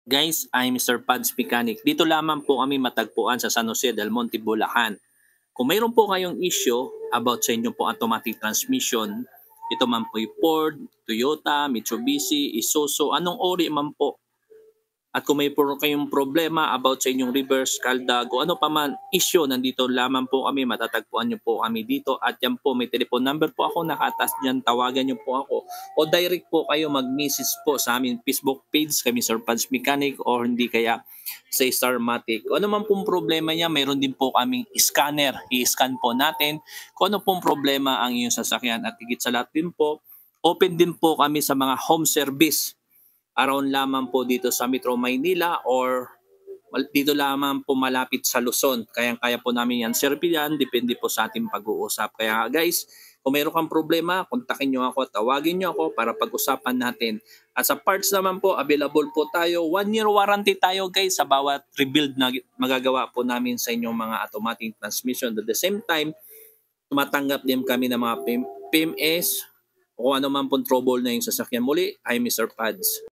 Guys, I'm Mr. Pads Mechanic. Dito lamang po kami matagpuan sa San Jose del Monte, Bulacan. Kung mayroon po kayong issue about sa inyong po automatic transmission, ito man po yung Ford, Toyota, Mitsubishi, Isuzu, anong ori man po. At kung may kayong problema about sa inyong reverse, kaldag, o ano pa man issue, nandito lamang po kami, matatagpuan nyo po kami dito. At yan po, may telephone number po ako, nakatas dyan, tawagan nyo po ako. O direct po kayo mag-message po sa amin Facebook page, kami Sir Pads Mechanic, o hindi kaya sa Starmatic. O ano man pong problema niya, mayroon din po kaming scanner. I-scan po natin kung ano pong problema ang iyong sasakyan. At higit sa lahat din po, open din po kami sa mga home service around lamang po dito sa Metro Maynila or dito lamang po malapit sa Luzon. Kaya po namin yan. Sir yan, depende po sa ating pag-uusap. Kaya guys, kung meron kang problema, kontakin nyo ako, tawagin nyo ako para pag-usapan natin. At sa parts naman po, available po tayo. 1-year warranty tayo guys sa bawat rebuild na magagawa po namin sa inyong mga automatic transmission. At the same time, tumatanggap din kami ng mga PMS o ano man pong trouble na yung sasakyan. Muli, I'm Mr. Pads.